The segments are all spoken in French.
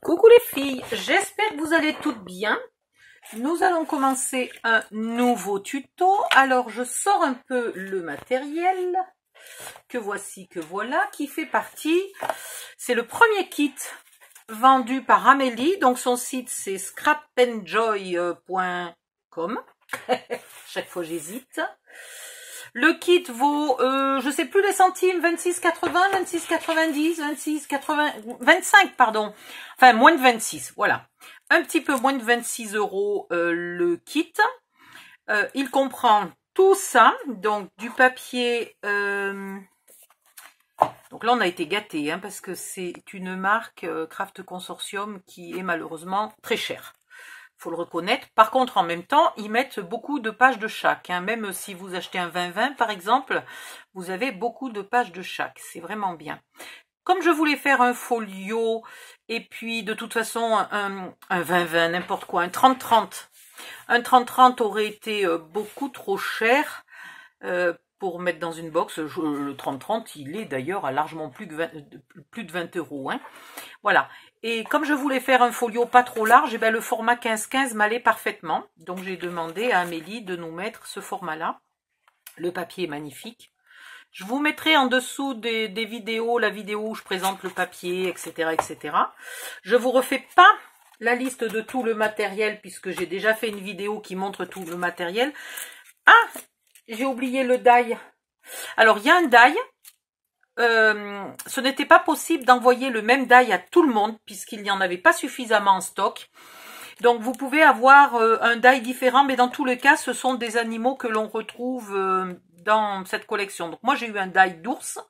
Coucou les filles, j'espère que vous allez toutes bien. Nous allons commencer un nouveau tuto. Alors je sors un peu le matériel que voici, que voilà, qui fait partie. C'est le premier kit vendu par Amélie. Donc son site c'est scrapanjoy.com. Chaque fois j'hésite. Le kit vaut, je sais plus les centimes, 26,80, 26,90, 26,80, 25 pardon, enfin moins de 26, voilà. Un petit peu moins de 26 € le kit. Il comprend tout ça, donc du papier, donc là on a été gâtés, hein, parce que c'est une marque Craft Consortium qui est malheureusement très chère. Faut le reconnaître. Par contre, en même temps, ils mettent beaucoup de pages de chaque. Hein. Même si vous achetez un 20-20, par exemple, vous avez beaucoup de pages de chaque. C'est vraiment bien. Comme je voulais faire un folio, et puis de toute façon, un 20-20, n'importe quoi, un 30-30. Un 30-30 aurait été beaucoup trop cher pour mettre dans une box. Le 30-30, il est d'ailleurs à largement plus de 20 €. Hein. Voilà. Et comme je voulais faire un folio pas trop large, et ben le format 15-15 m'allait parfaitement. Donc j'ai demandé à Amélie de nous mettre ce format-là. Le papier est magnifique. Je vous mettrai en dessous des vidéos, la vidéo où je présente le papier, etc., etc. Je vous refais pas la liste de tout le matériel puisque j'ai déjà fait une vidéo qui montre tout le matériel. Ah, j'ai oublié le die. Alors il y a un die. Ce n'était pas possible d'envoyer le même die à tout le monde puisqu'il n'y en avait pas suffisamment en stock. Donc vous pouvez avoir un die différent, mais dans tous les cas, ce sont des animaux que l'on retrouve dans cette collection. Donc moi j'ai eu un die d'ours,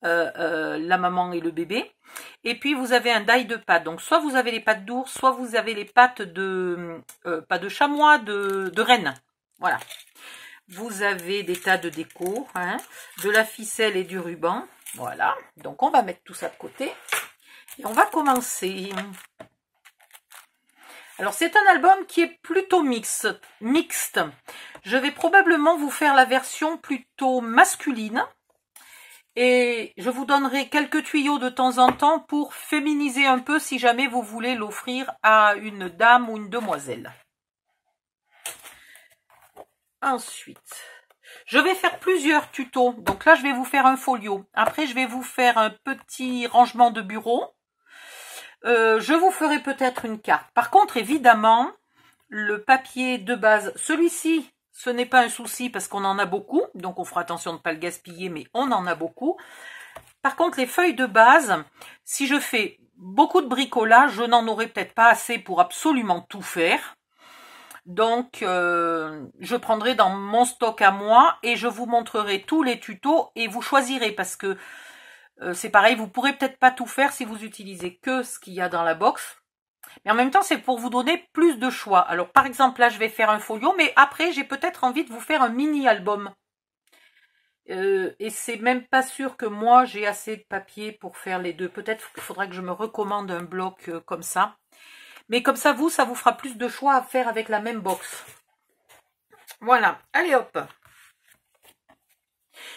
la maman et le bébé. Et puis vous avez un die de pattes. Donc soit vous avez les pattes d'ours, soit vous avez les pattes de pas de chamois, de renne. Voilà. Vous avez des tas de déco, hein, de la ficelle et du ruban. Voilà, donc on va mettre tout ça de côté. Et on va commencer. Alors c'est un album qui est plutôt mixte. Je vais probablement vous faire la version plutôt masculine. Et je vous donnerai quelques tuyaux de temps en temps pour féminiser un peu si jamais vous voulez l'offrir à une dame ou une demoiselle. Ensuite, je vais faire plusieurs tutos. Donc là, je vais vous faire un folio. Après, je vais vous faire un petit rangement de bureau. Je vous ferai peut-être une carte. Par contre, évidemment, le papier de base, celui-ci, ce n'est pas un souci parce qu'on en a beaucoup. Donc, on fera attention de ne pas le gaspiller, mais on en a beaucoup. Par contre, les feuilles de base, si je fais beaucoup de bricolage, je n'en aurai peut-être pas assez pour absolument tout faire. Donc, je prendrai dans mon stock à moi et je vous montrerai tous les tutos et vous choisirez parce que c'est pareil, vous pourrez peut-être pas tout faire si vous utilisez que ce qu'il y a dans la box. Mais en même temps, c'est pour vous donner plus de choix. Alors, par exemple, là, je vais faire un folio, mais après, j'ai peut-être envie de vous faire un mini-album. Et c'est même pas sûr que moi, j'ai assez de papier pour faire les deux. Peut-être qu'il faudra que je me recommande un bloc comme ça. Mais comme ça, ça vous fera plus de choix à faire avec la même box. Voilà, allez hop.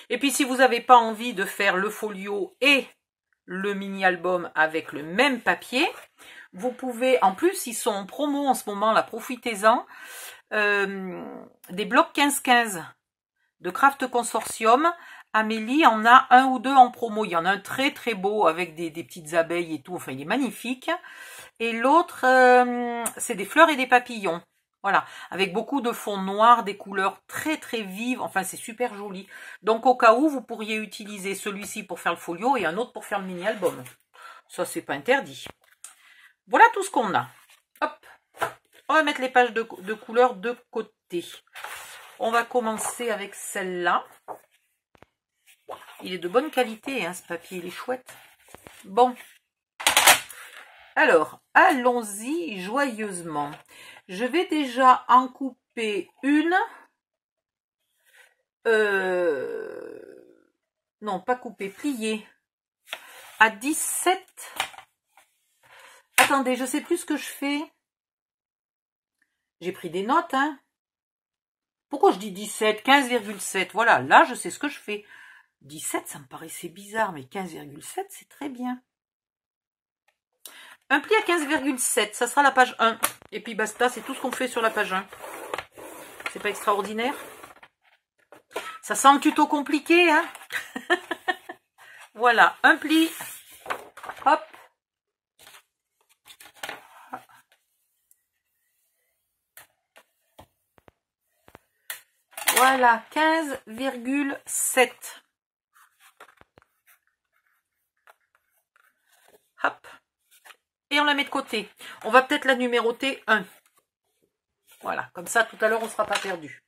Et puis si vous n'avez pas envie de faire le folio et le mini-album avec le même papier, vous pouvez, en plus ils sont en promo en ce moment, là profitez-en, des blocs 15-15 de Craft Consortium. Amélie en a un ou deux en promo. Il y en a un très très beau avec des petites abeilles et tout, enfin il est magnifique. Et l'autre, c'est des fleurs et des papillons. Voilà, avec beaucoup de fond noir, des couleurs très très vives. Enfin, c'est super joli. Donc, au cas où, vous pourriez utiliser celui-ci pour faire le folio et un autre pour faire le mini-album. Ça, c'est pas interdit. Voilà tout ce qu'on a. Hop, on va mettre les pages de couleurs de côté. On va commencer avec celle-là. Il est de bonne qualité, hein, ce papier, il est chouette. Bon. Alors, allons-y joyeusement. Je vais déjà en couper une. Non, pas couper, plier. À 17. Attendez, je sais plus ce que je fais. J'ai pris des notes, hein. Pourquoi je dis 17? 15,7. Voilà, là, je sais ce que je fais. 17, ça me paraissait bizarre, mais 15,7, c'est très bien. Un pli à 15,7, ça sera la page 1. Et puis basta, c'est tout ce qu'on fait sur la page 1. C'est pas extraordinaire? Ça sent le tuto compliqué, hein? Voilà, un pli. Hop. Voilà, 15,7. Hop. Et on la met de côté. On va peut-être la numéroter 1. Voilà, comme ça, tout à l'heure, on ne sera pas perdu.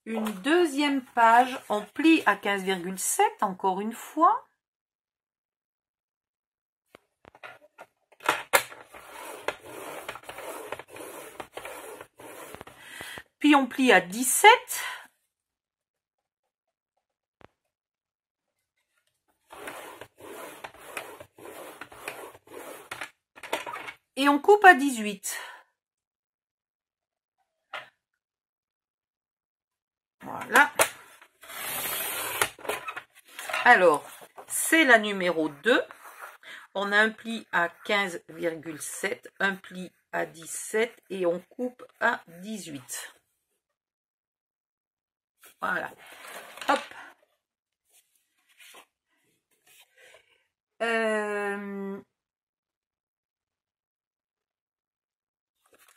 Une deuxième page, on plie à 15,7, encore une fois. Puis on plie à 17. Et on coupe à 18. Voilà. Alors, c'est la numéro 2. On a un pli à 15,7, un pli à 17 et on coupe à 18. Voilà. Hop.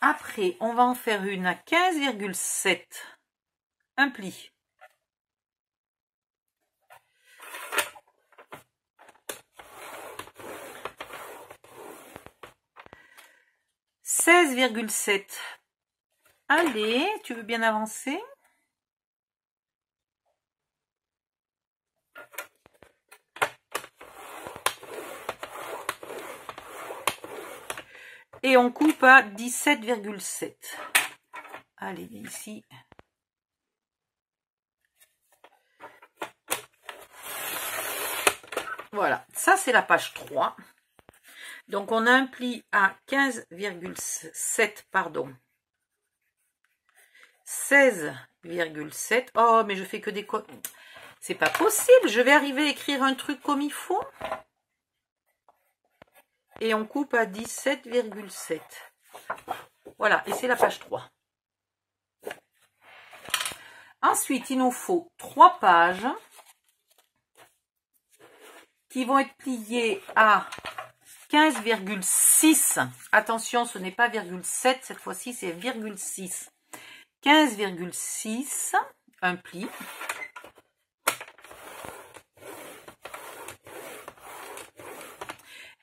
Après, on va en faire une à 15,7. Un pli. « 16,7. Allez, tu veux bien avancer? Et on coupe à 17,7. Allez, ici. Voilà, ça c'est la page 3. Donc on a un pli à 15,7, pardon. 16,7. Oh, mais je fais que des... C'est pas possible, je vais arriver à écrire un truc comme il faut. Et on coupe à 17,7. Voilà, et c'est la page 3. Ensuite, il nous faut 3 pages qui vont être pliées à 15,6. Attention, ce n'est pas ,7, cette fois-ci c'est ,6. 15,6, un pli.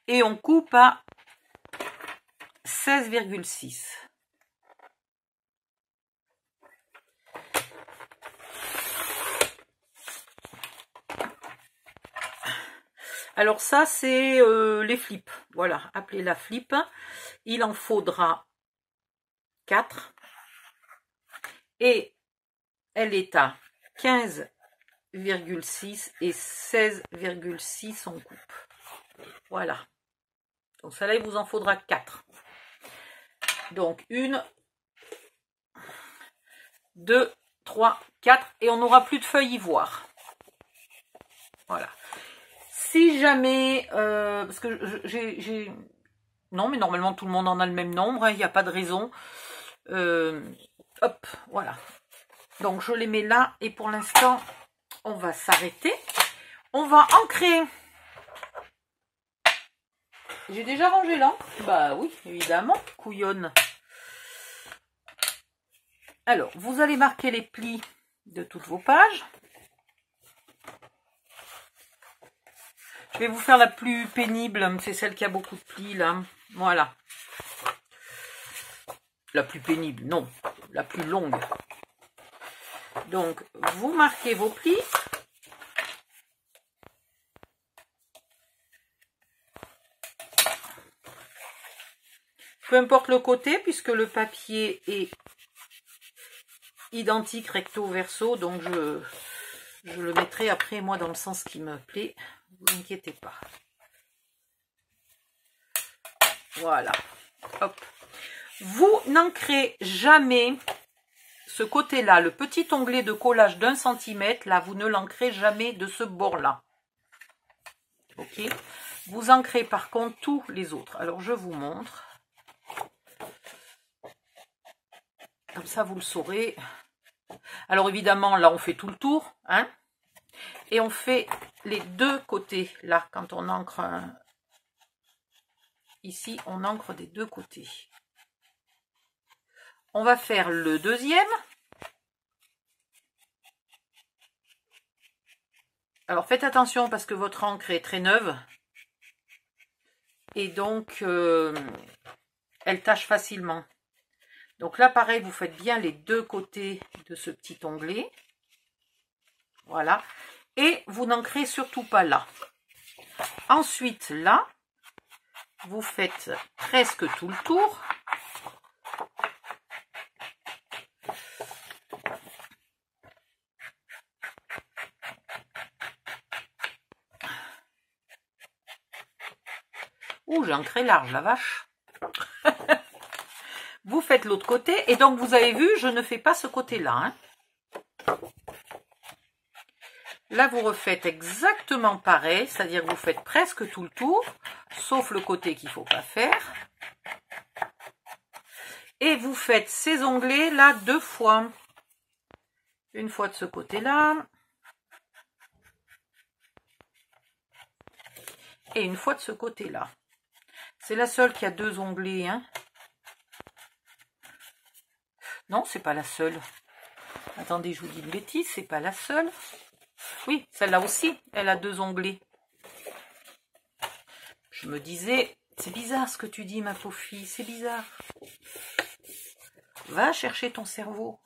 Et on coupe à 16,6. Alors ça, c'est les flips. Voilà, appelez la flip. Il en faudra 4. Et elle est à 15,6 et 16,6 on coupe. Voilà. Donc ça là, il vous en faudra 4. Donc 1, 2, 3, 4. Et on n'aura plus de feuilles ivoire. Voilà. Si jamais, parce que j'ai... Non, mais normalement tout le monde en a le même nombre, il n'y a pas de raison. Hop, voilà. Donc je les mets là et pour l'instant, on va s'arrêter. On va ancrer. J'ai déjà rangé là. Bah oui, évidemment, couillonne. Alors, vous allez marquer les plis de toutes vos pages. Je vais vous faire la plus pénible, c'est celle qui a beaucoup de plis là. Voilà. La plus pénible, non, la plus longue. Donc, vous marquez vos plis. Peu importe le côté, puisque le papier est identique recto verso, donc je le mettrai après moi dans le sens qui me plaît. Ne vous inquiétez pas. Voilà. Hop. Vous n'ancrez jamais ce côté-là, le petit onglet de collage d'1 cm, là, vous ne l'ancrez jamais de ce bord-là. Ok. Vous ancrez par contre tous les autres. Alors je vous montre. Comme ça vous le saurez. Alors évidemment là on fait tout le tour. Hein, et on fait les deux côtés. Là quand on ancre ici on ancre des deux côtés. On va faire le deuxième. Alors faites attention parce que votre encre est très neuve. Et donc elle tâche facilement. Donc là pareil, vous faites bien les deux côtés de ce petit onglet. Voilà. Et vous n'ancrez surtout pas là. Ensuite là, vous faites presque tout le tour. Ouh, j'ai ancré large, la vache. Vous faites l'autre côté. Et donc, vous avez vu, je ne fais pas ce côté-là. Hein. Là, vous refaites exactement pareil. C'est-à-dire que vous faites presque tout le tour. Sauf le côté qu'il ne faut pas faire. Et vous faites ces onglets là 2 fois. Une fois de ce côté-là. Et une fois de ce côté-là. C'est la seule qui a 2 onglets. Hein. Non, c'est pas la seule. Attendez, je vous dis une bêtise, c'est pas la seule. Oui, celle-là aussi, elle a 2 onglets. Je me disais, c'est bizarre ce que tu dis, ma pauvre fille, c'est bizarre. Va chercher ton cerveau.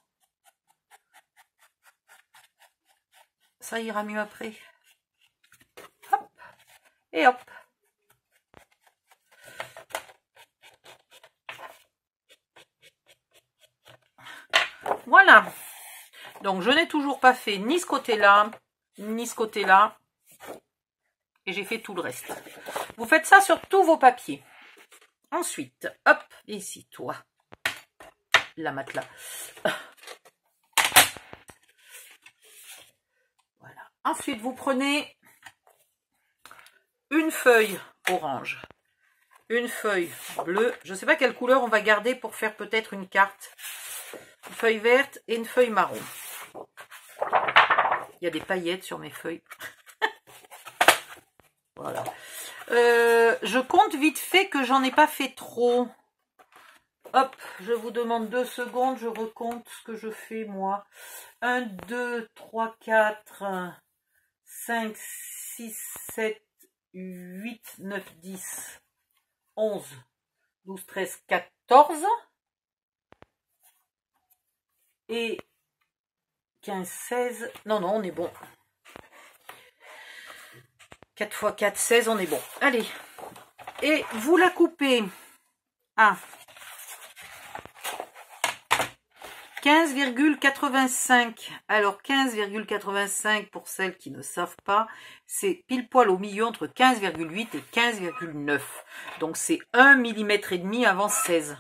Ça ira mieux après. Hop, et hop. Voilà. Donc, je n'ai toujours pas fait ni ce côté-là, ni ce côté-là. Et j'ai fait tout le reste. Vous faites ça sur tous vos papiers. Ensuite, hop, ici, toi. La matelas. Voilà. Ensuite, vous prenez une feuille orange, une feuille bleue. Je ne sais pas quelle couleur on va garder pour faire peut-être une carte. Une feuille verte et une feuille marron. Il y a des paillettes sur mes feuilles. Voilà. Je compte vite fait que j'en ai pas fait trop. Hop, je vous demande 2 secondes. Je recompte ce que je fais moi. 1, 2, 3, 4, 5, 6, 7, 8, 9, 10, 11, 12, 13, 14. Et 15, 16. Non, non, on est bon. 4 x 4, 16, on est bon. Allez. Et vous la coupez à 15,85. Alors 15,85 pour celles qui ne savent pas, c'est pile poil au milieu entre 15,8 et 15,9. Donc c'est 1 mm et demi avant 16.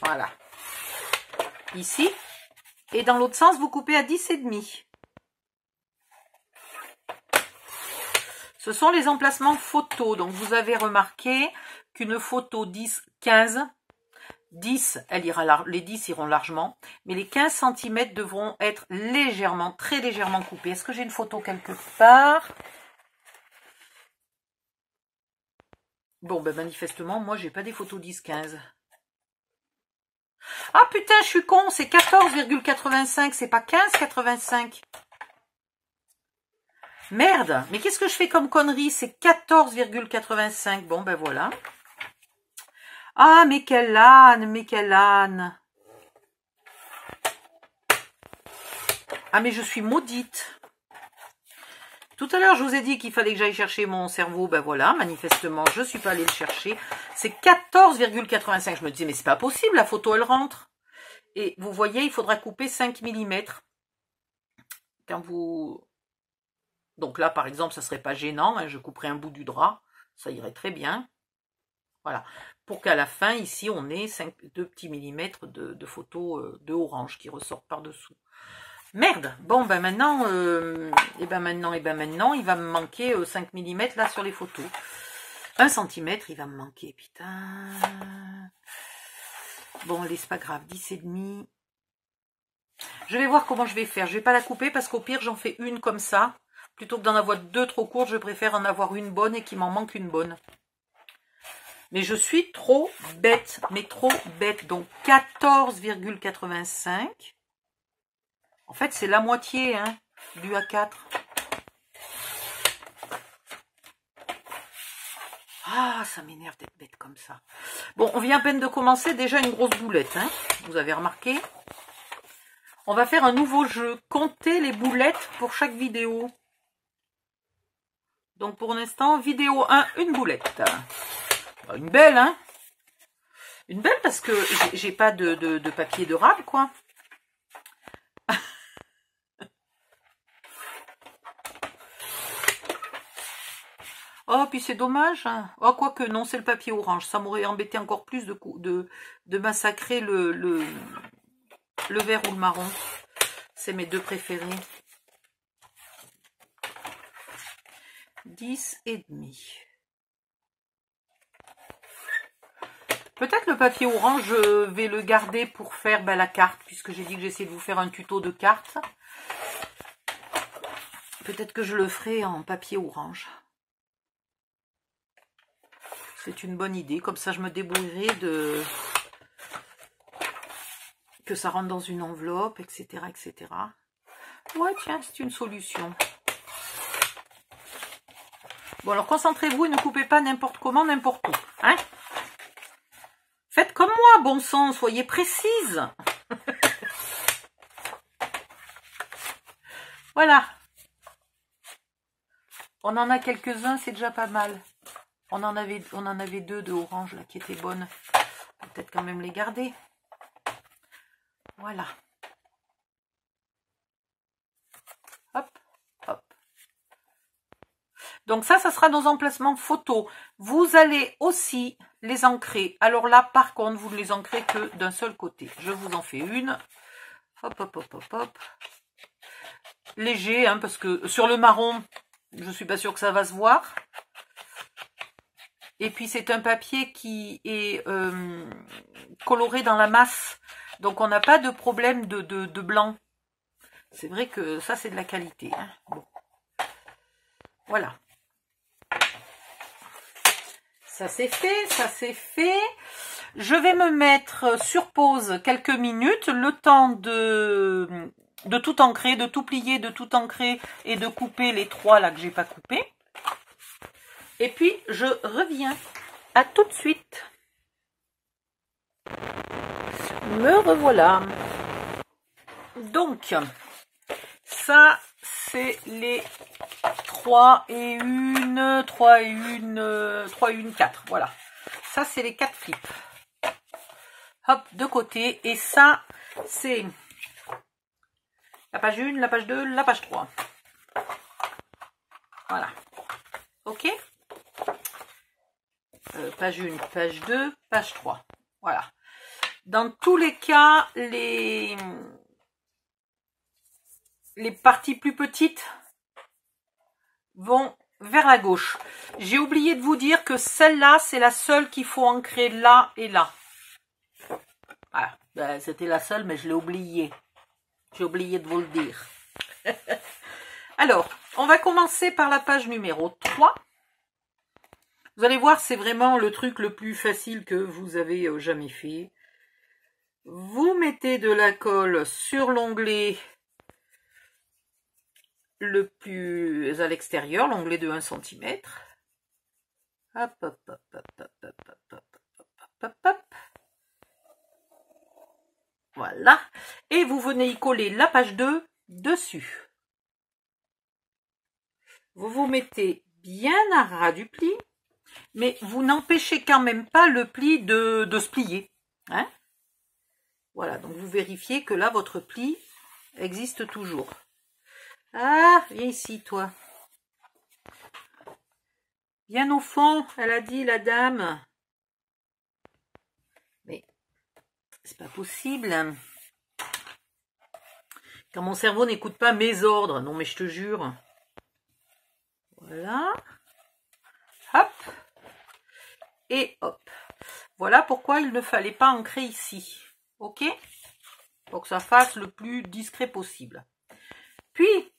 Voilà. Ici. Et dans l'autre sens, vous coupez à 10,5. Ce sont les emplacements photos. Donc, vous avez remarqué qu'une photo 10, 15, 10, elle ira les 10 iront largement. Mais les 15 cm devront être légèrement, très légèrement coupés. Est-ce que j'ai une photo quelque part? Bon, ben manifestement, moi, j'ai pas des photos 10, 15. Ah putain, je suis con, c'est 14,85, c'est pas 15,85. Merde, mais qu'est-ce que je fais comme connerie? C'est 14,85. Bon, ben voilà. Ah, mais quelle âne, mais quelle âne. Ah, mais je suis maudite. Tout à l'heure, je vous ai dit qu'il fallait que j'aille chercher mon cerveau. Ben voilà, manifestement, je ne suis pas allée le chercher. C'est 14,85. Je me disais, mais c'est pas possible, la photo, elle rentre. Et vous voyez, il faudra couper 5 mm. Quand vous... Donc là, par exemple, ça ne serait pas gênant. Hein, je couperais un bout du drap. Ça irait très bien. Voilà. Pour qu'à la fin, ici, on ait 2 petits millimètres de photos de orange qui ressortent par-dessous. Merde. Bon, ben maintenant, il va me manquer 5 mm là sur les photos. 1 cm, il va me manquer, putain. Bon, allez, c'est pas grave, 10,5. Je vais voir comment je vais faire. Je vais pas la couper parce qu'au pire, j'en fais une comme ça. Plutôt que d'en avoir 2 trop courtes, je préfère en avoir une bonne et qu'il m'en manque une bonne. Mais je suis trop bête, mais trop bête. Donc 14,85. En fait, c'est la moitié hein, du A4. Ah, ça m'énerve d'être bête comme ça. Bon, on vient à peine de commencer. Déjà une grosse boulette. Hein, vous avez remarqué. On va faire un nouveau jeu. Comptez les boulettes pour chaque vidéo. Donc pour l'instant, vidéo 1, une boulette. Une belle, hein. Une belle parce que j'ai pas de papier de râle, quoi. Oh, puis c'est dommage. Hein. Oh, quoique, non, c'est le papier orange. Ça m'aurait embêté encore plus de massacrer le vert ou le marron. C'est mes deux préférés. 10,5. Peut-être le papier orange, je vais le garder pour faire la carte, puisque j'ai dit que j'essaie de vous faire un tuto de carte. Peut-être que je le ferai en papier orange. C'est une bonne idée, comme ça je me débrouillerai de... que ça rentre dans une enveloppe, etc. etc. Ouais, tiens, c'est une solution. Bon, alors concentrez-vous et ne coupez pas n'importe comment, n'importe où. Hein? Faites comme moi, bon sang, soyez précise. Voilà. On en a quelques-uns, c'est déjà pas mal. On en avait 2 de orange là qui étaient bonnes. Peut-être quand même les garder. Voilà. Hop, hop. Donc ça sera nos emplacements photos. Vous allez aussi les ancrer. Alors là, par contre, vous ne les ancrez que d'un seul côté. Je vous en fais une. Hop, hop, hop, hop, hop. Léger, hein, parce que sur le marron, je suis pas sûre que ça va se voir. Et puis c'est un papier qui est coloré dans la masse. Donc on n'a pas de problème de blanc. C'est vrai que ça c'est de la qualité. Hein. Bon. Voilà. Ça c'est fait, ça c'est fait. Je vais me mettre sur pause quelques minutes, le temps de tout ancrer, de tout plier, de tout ancrer et de couper les 3 là que j'ai pas coupé. Et puis je reviens. À tout de suite. Me revoilà. Donc, ça c'est les 3 et 1, 3 et 1, 3 et 1, 4. Voilà. Ça, c'est les 4 flips. Hop, de côté. Et ça, c'est la page 1, la page 2, la page 3. Voilà. OK? Page 1, page 2, page 3. Voilà. Dans tous les cas, les parties plus petites vont vers la gauche. J'ai oublié de vous dire que celle-là, c'est la seule qu'il faut ancrer là et là. Voilà. Ben, c'était la seule, mais je l'ai oublié. J'ai oublié de vous le dire. Alors, on va commencer par la page numéro 3. Vous allez voir, c'est vraiment le truc le plus facile que vous avez jamais fait. Vous mettez de la colle sur l'onglet le plus à l'extérieur, l'onglet de 1 cm. Hop, hop, hop, hop, hop, hop, hop, hop, hop, hop. Voilà. Et vous venez y coller la page 2 dessus. Vous vous mettez bien à ras du pli, mais vous n'empêchez quand même pas le pli de se plier. Hein? Voilà, donc vous vérifiez que là, votre pli existe toujours. Ah, viens ici, toi. Bien au fond, elle a dit, la dame. Mais c'est pas possible. Quand mon cerveau n'écoute pas mes ordres. Non, mais je te jure. Voilà. Hop. et hop. Voilà pourquoi il ne fallait pas ancrer ici. Ok? Pour que ça fasse le plus discret possible. Puis,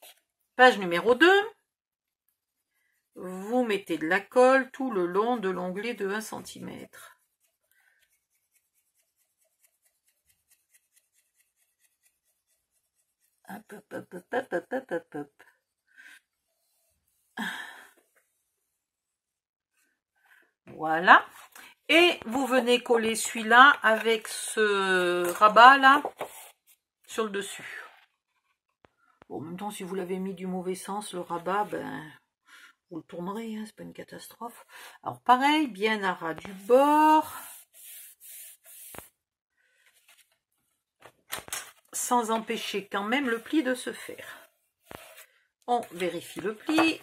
page numéro 2. Vous mettez de la colle tout le long de l'onglet de 1 cm. Hop, hop, hop, hop, hop, hop, hop, hop, hop. Voilà. Et vous venez coller celui-là avec ce rabat là sur le dessus. Bon, en même temps, si vous l'avez mis du mauvais sens, le rabat, ben, vous le tournerez, hein, c'est pas une catastrophe. Alors pareil, bien à ras du bord. Sans empêcher quand même le pli de se faire. On vérifie le pli.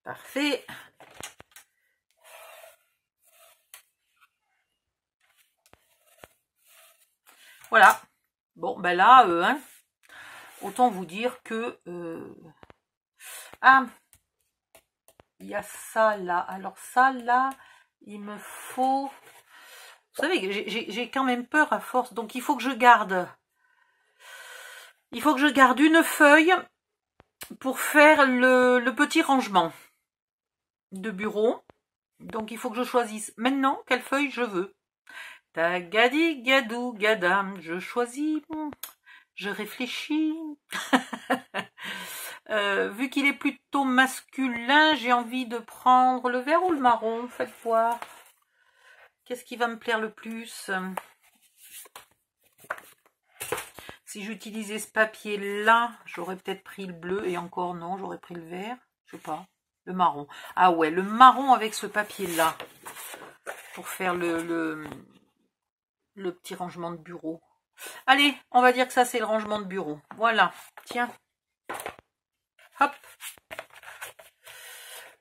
Parfait. Voilà. Bon, ben là, hein, autant vous dire que... Ah, il y a ça là. Alors ça là, il me faut... Vous savez, j'ai quand même peur à force. Donc il faut que je garde... Il faut que je garde une feuille pour faire le petit rangement de bureau. Donc il faut que je choisisse maintenant quelle feuille je veux. Tagadi gadou gadam, je choisis, je réfléchis. Vu qu'il est plutôt masculin, j'ai envie de prendre le vert ou le marron. Faites voir. Qu'est-ce qui va me plaire le plus? Si j'utilisais ce papier-là, j'aurais peut-être pris le bleu. Et encore non, j'aurais pris le vert. Je sais pas. Le marron. Ah ouais, le marron avec ce papier-là. Pour faire le petit rangement de bureau. Allez, on va dire que ça, c'est le rangement de bureau. Voilà. Tiens. Hop.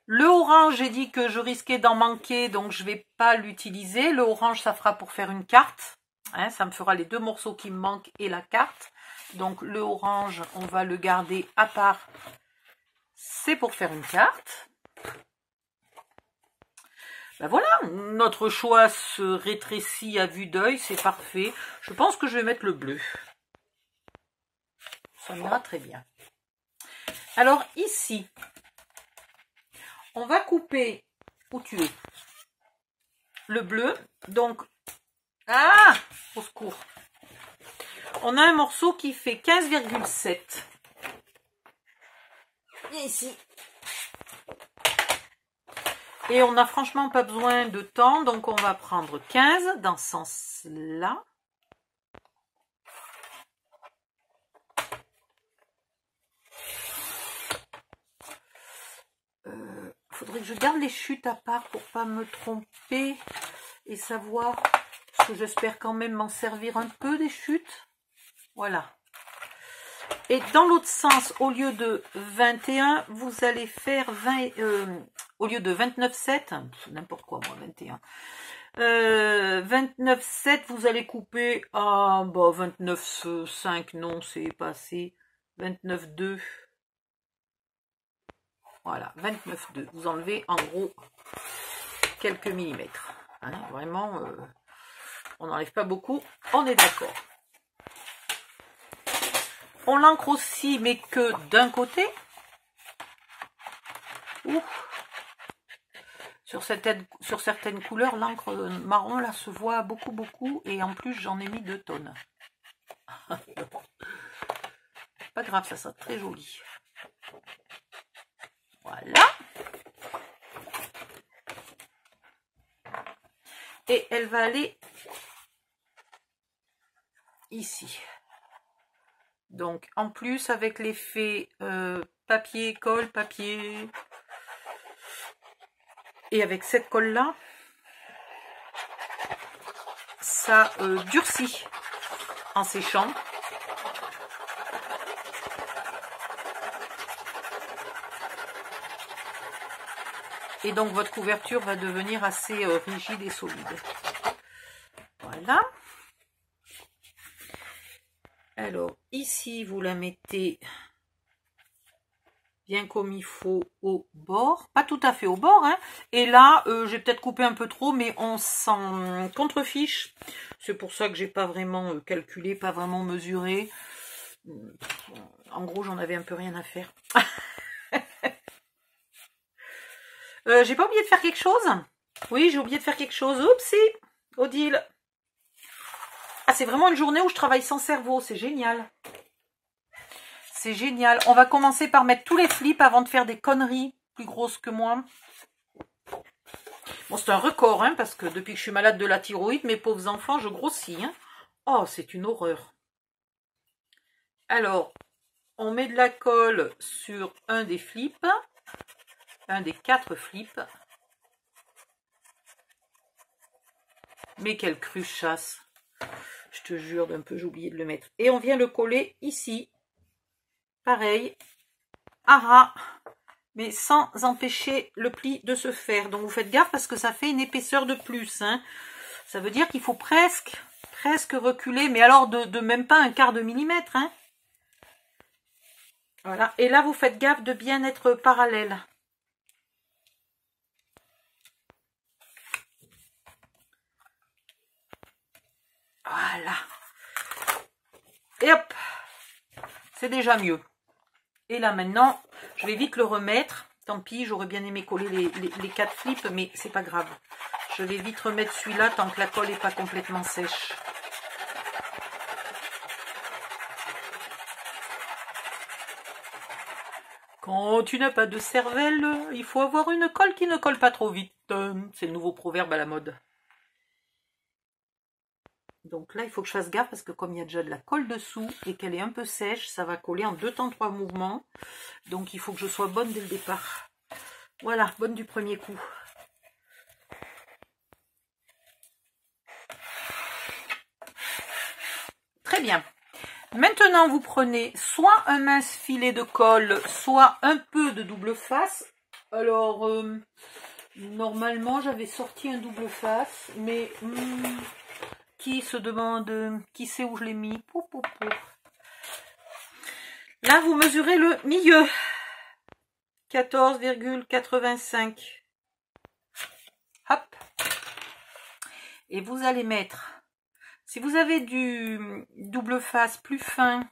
Le orange, j'ai dit que je risquais d'en manquer, donc je ne vais pas l'utiliser. Le orange, ça fera pour faire une carte. Hein, ça me fera les 2 morceaux qui me manquent et la carte. Donc le orange, on va le garder à part. C'est pour faire une carte. Ben voilà, notre choix se rétrécit à vue d'œil, c'est parfait. Je pense que je vais mettre le bleu. Ça m'ira très bien. Alors ici, on va couper, où tu es, le bleu. Donc, ah, au secours. On a un morceau qui fait 15,7. Ici. Et on n'a franchement pas besoin de temps, donc on va prendre 15 dans ce sens-là. Faudrait que je garde les chutes à part pour pas me tromper et savoir, parce que j'espère quand même m'en servir un peu des chutes. Voilà. Et dans l'autre sens, au lieu de 21, vous allez faire 20, au lieu de 29,7, n'importe quoi moi, 21. 29,7, vous allez couper à 29,5, non, c'est pas assez. 29,2. Voilà, 29,2. Vous enlevez en gros quelques millimètres. Hein, vraiment, on n'enlève pas beaucoup, on est d'accord. On l'encre aussi, mais que d'un côté. Ouh. Sur certaines couleurs, l'encre marron là se voit beaucoup. Et en plus, j'en ai mis 2 tonnes. Pas grave, ça sera très joli. Voilà. Et elle va aller ici. Donc, en plus, avec l'effet papier, colle, papier, et avec cette colle-là, ça durcit en séchant. Et donc, votre couverture va devenir assez rigide et solide. Voilà. Alors, ici, vous la mettez bien comme il faut au bord, pas tout à fait au bord, hein. Et là, j'ai peut-être coupé un peu trop, mais on s'en contrefiche. C'est pour ça que j'ai pas vraiment calculé, pas vraiment mesuré. En gros, j'en avais un peu rien à faire. J'ai pas oublié de faire quelque chose? Oui, j'ai oublié de faire quelque chose. Oupsie, Odile. Ah, c'est vraiment une journée où je travaille sans cerveau, c'est génial. C'est génial. On va commencer par mettre tous les flips avant de faire des conneries plus grosses que moi. Bon, c'est un record, hein, parce que depuis que je suis malade de la thyroïde, mes pauvres enfants, je grossis. Hein. Oh, c'est une horreur. Alors, on met de la colle sur un des flips, un des 4 flips. Mais quelle cruchasse. Je te jure, d'un peu, j'ai oublié de le mettre. Et on vient le coller ici. Pareil, à ras, mais sans empêcher le pli de se faire. Donc vous faites gaffe parce que ça fait une épaisseur de plus. Hein. Ça veut dire qu'il faut presque reculer, mais alors de même pas un quart de millimètre. Hein. Voilà. Et là, vous faites gaffe de bien être parallèle. Voilà. Et hop, c'est déjà mieux. Et là maintenant, je vais vite le remettre. Tant pis, j'aurais bien aimé coller les 4 flips, mais c'est pas grave. Je vais vite remettre celui-là tant que la colle n'est pas complètement sèche. Quand tu n'as pas de cervelle, il faut avoir une colle qui ne colle pas trop vite. C'est le nouveau proverbe à la mode. Donc là, il faut que je fasse gaffe parce que comme il y a déjà de la colle dessous et qu'elle est un peu sèche, ça va coller en 2 temps 3 mouvements. Donc il faut que je sois bonne dès le départ. Voilà, bonne du premier coup. Très bien. Maintenant, vous prenez soit un mince filet de colle, soit un peu de double face. Alors, normalement, j'avais sorti un double face, mais... qui se demande qui sait où je l'ai mis. Là, vous mesurez le milieu. 14,85. Hop. Et vous allez mettre, si vous avez du double face plus fin,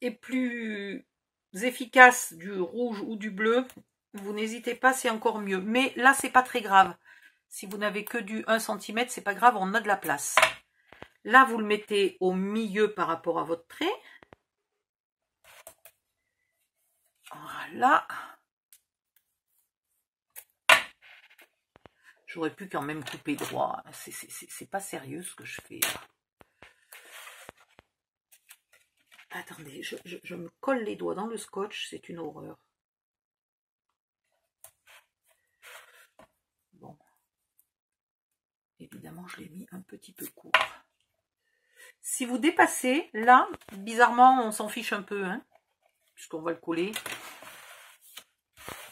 et plus efficace, du rouge ou du bleu, vous n'hésitez pas, c'est encore mieux. Mais là, c'est pas très grave. Si vous n'avez que du 1 cm, c'est pas grave, on a de la place. Là, vous le mettez au milieu par rapport à votre trait. Voilà. J'aurais pu quand même couper droit. C'est pas sérieux ce que je fais. Attendez, je me colle les doigts dans le scotch, c'est une horreur. Bon. Évidemment, je l'ai mis un petit peu court. Si vous dépassez, là, bizarrement, on s'en fiche un peu, hein, puisqu'on va le coller.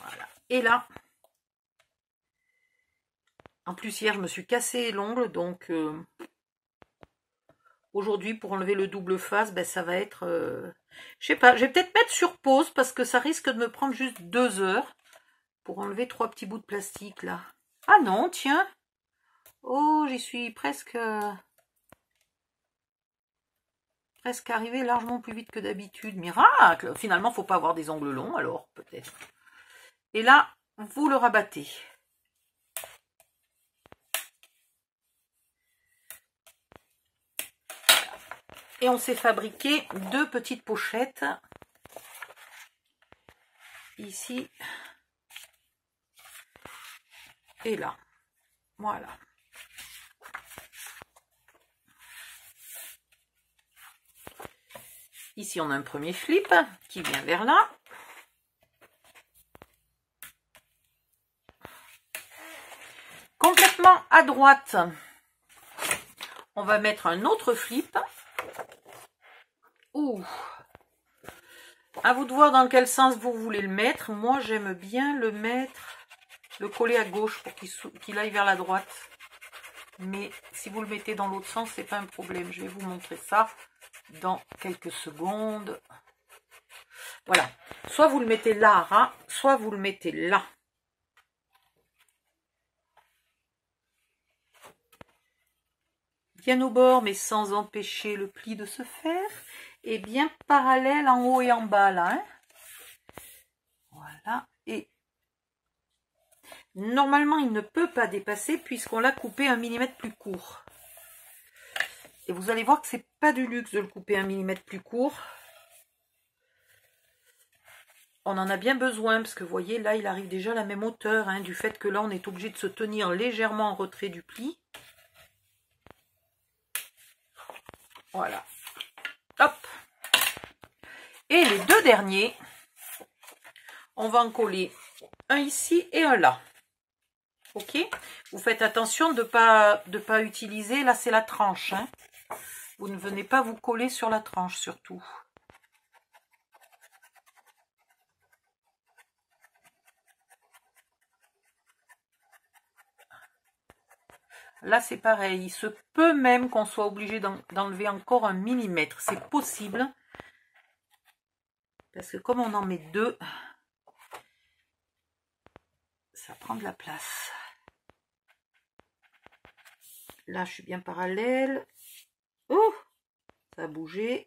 Voilà. Et là, en plus, hier, je me suis cassé l'ongle, donc aujourd'hui, pour enlever le double face, ben, ça va être... je sais pas, je vais peut-être mettre sur pause, parce que ça risque de me prendre juste 2 heures pour enlever 3 petits bouts de plastique, là. Ah non, tiens. Oh, j'y suis presque arrivé largement plus vite que d'habitude. Miracle! Finalement, faut pas avoir des ongles longs, alors, peut-être. Et là, vous le rabattez. Et on s'est fabriqué 2 petites pochettes. Ici. Et là. Voilà. Ici, on a un premier flip qui vient vers là. Complètement à droite, on va mettre un autre flip. Ouh. À vous de voir dans quel sens vous voulez le mettre. Moi, j'aime bien le mettre, le coller à gauche pour qu'il aille vers la droite. Mais si vous le mettez dans l'autre sens, c'est pas un problème. Je vais vous montrer ça. dans quelques secondes. Voilà. Soit vous le mettez là à ras, soit vous le mettez là. Bien au bord, mais sans empêcher le pli de se faire. Et bien parallèle en haut et en bas, là. Hein. Voilà. Et normalement, il ne peut pas dépasser puisqu'on l'a coupé 1 mm plus court. Et vous allez voir que c'est pas du luxe de le couper 1 mm plus court. On en a bien besoin parce que vous voyez, là, il arrive déjà à la même hauteur, hein, du fait que là, on est obligé de se tenir légèrement en retrait du pli. Voilà. Hop. Et les deux derniers, on va en coller un ici et un là. Ok? Vous faites attention de pas utiliser, là c'est la tranche. Hein. Vous ne venez pas vous coller sur la tranche surtout. Là c'est pareil, il se peut même qu'on soit obligé d'enlever encore 1 mm. C'est possible. Parce que comme on en met deux, ça prend de la place. Là, je suis bien parallèle. Oh, ça a bougé.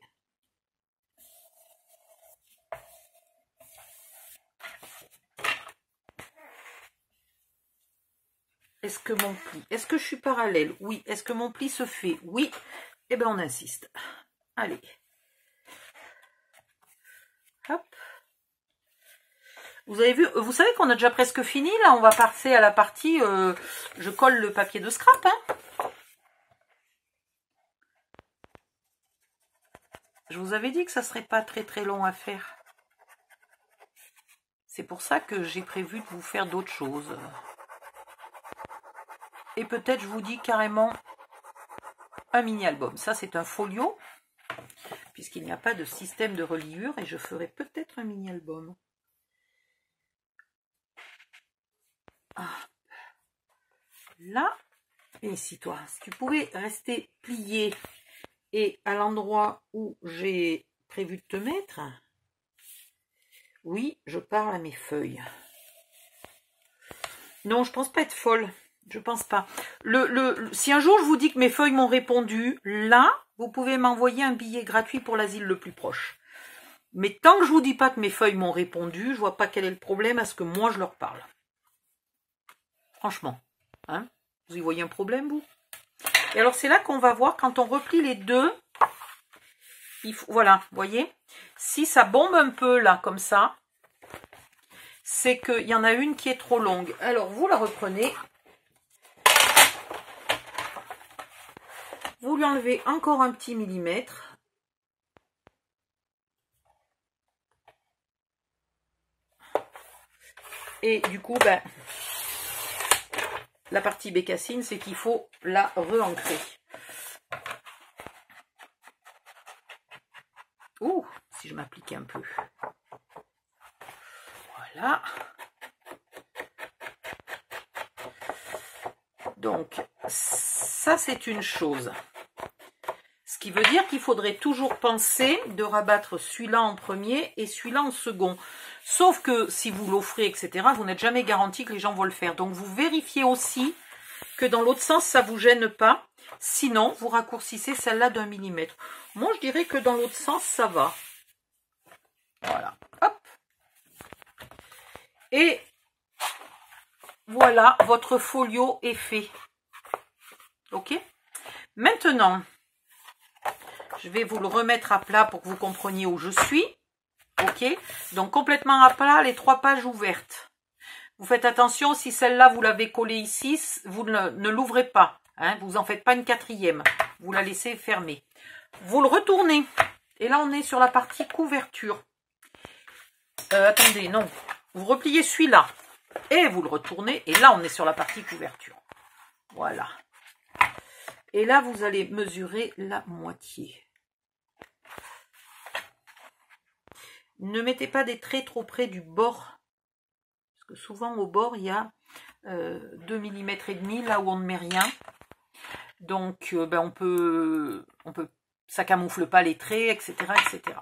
Est-ce que mon pli, est-ce que je suis parallèle? Oui. Est-ce que mon pli se fait? Oui. Eh bien, on insiste. Allez. Hop. Vous avez vu, vous savez qu'on a déjà presque fini. Là, on va passer à la partie, je colle le papier de scrap. Hein. Je vous avais dit que ça serait pas très long à faire. C'est pour ça que j'ai prévu de vous faire d'autres choses. Et peut-être je vous dis carrément un mini-album. Ça, c'est un folio, puisqu'il n'y a pas de système de reliure, et je ferai peut-être un mini-album. Ah. Là, et ici, toi, si tu pouvais rester plié et à l'endroit où j'ai prévu de te mettre. Oui, je parle à mes feuilles. Non, je pense pas être folle. Je pense pas. Si un jour je vous dis que mes feuilles m'ont répondu, là, vous pouvez m'envoyer un billet gratuit pour l'asile le plus proche. Mais tant que je vous dis pas que mes feuilles m'ont répondu, je vois pas quel est le problème à ce que moi je leur parle. Franchement. Hein, vous y voyez un problème, vous? Et alors, c'est là qu'on va voir, quand on replie les deux, il faut, voilà, vous voyez, si ça bombe un peu, là, comme ça, c'est qu'il y en a une qui est trop longue. Alors, vous la reprenez. Vous lui enlevez encore un petit millimètre. Et du coup, ben, la partie bécassine, c'est qu'il faut la re-ancrer. Ouh, si je m'appliquais un peu. Voilà. Donc, ça, c'est une chose. Ce qui veut dire qu'il faudrait toujours penser de rabattre celui-là en premier et celui-là en second. Sauf que si vous l'offrez, etc., vous n'êtes jamais garanti que les gens vont le faire. Donc, vous vérifiez aussi que dans l'autre sens, ça ne vous gêne pas. Sinon, vous raccourcissez celle-là d'1 millimètre. Moi, je dirais que dans l'autre sens, ça va. Voilà. Hop. Et voilà, votre folio est fait. Ok? Maintenant, je vais vous le remettre à plat pour que vous compreniez où je suis. Ok? Donc, complètement à plat, les 3 pages ouvertes. Vous faites attention, si celle-là, vous l'avez collée ici, vous ne l'ouvrez pas. Hein, vous n'en faites pas une 4e. Vous la laissez fermée. Vous le retournez. Et là, on est sur la partie couverture. Attendez, non. Vous repliez celui-là. Et vous le retournez. Et là, on est sur la partie couverture. Voilà. Et là, vous allez mesurer la moitié. Ne mettez pas des traits trop près du bord. Parce que souvent, au bord, il y a 2 mm et demi, là où on ne met rien. Donc, ben, on peut ça camoufle pas les traits, etc., etc.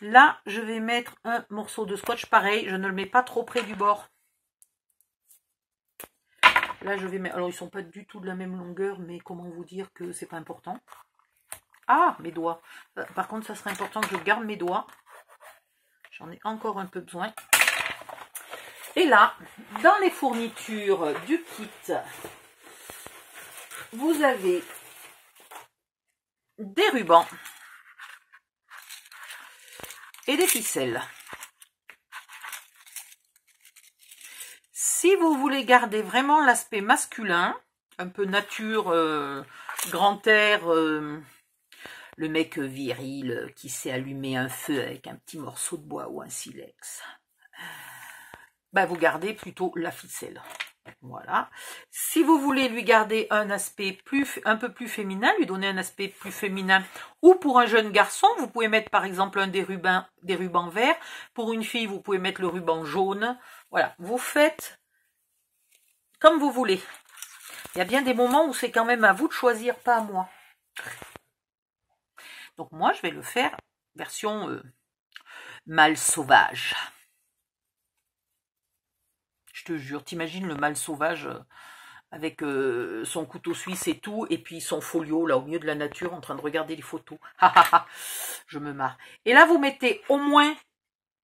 Là, je vais mettre un morceau de scotch. Pareil, je ne le mets pas trop près du bord. Là, je vais mettre... Alors, ils sont pas du tout de la même longueur, mais comment vous dire que c'est pas important. Ah, mes doigts. Par contre, ça serait important que je garde mes doigts. J'en ai encore un peu besoin. Et là, dans les fournitures du kit, vous avez des rubans et des ficelles. Si vous voulez garder vraiment l'aspect masculin, un peu nature, grand air, le mec viril qui sait allumer un feu avec un petit morceau de bois ou un silex, bah vous gardez plutôt la ficelle. Voilà. Si vous voulez lui garder un aspect un peu plus féminin, lui donner un aspect plus féminin, ou pour un jeune garçon, vous pouvez mettre par exemple des rubans verts. Pour une fille, vous pouvez mettre le ruban jaune. Voilà, vous faites comme vous voulez. Il y a bien des moments où c'est quand même à vous de choisir, pas à moi. Donc moi, je vais le faire version mâle sauvage. Je te jure, t'imagines le mâle sauvage avec son couteau suisse et tout, et puis son folio là au milieu de la nature en train de regarder les photos. Je me marre. Et là, vous mettez au moins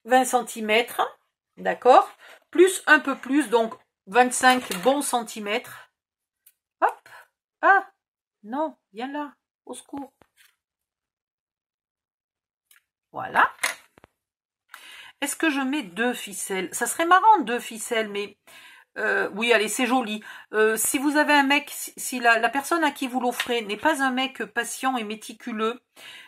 20 cm, d'accord? Plus un peu plus, donc 25 bons centimètres. Hop! Ah! Non, viens là, au secours. Voilà. Est-ce que je mets 2 ficelles? Ça serait marrant 2 ficelles, mais oui, allez, c'est joli. Si vous avez un mec, si la personne à qui vous l'offrez n'est pas un mec patient et méticuleux,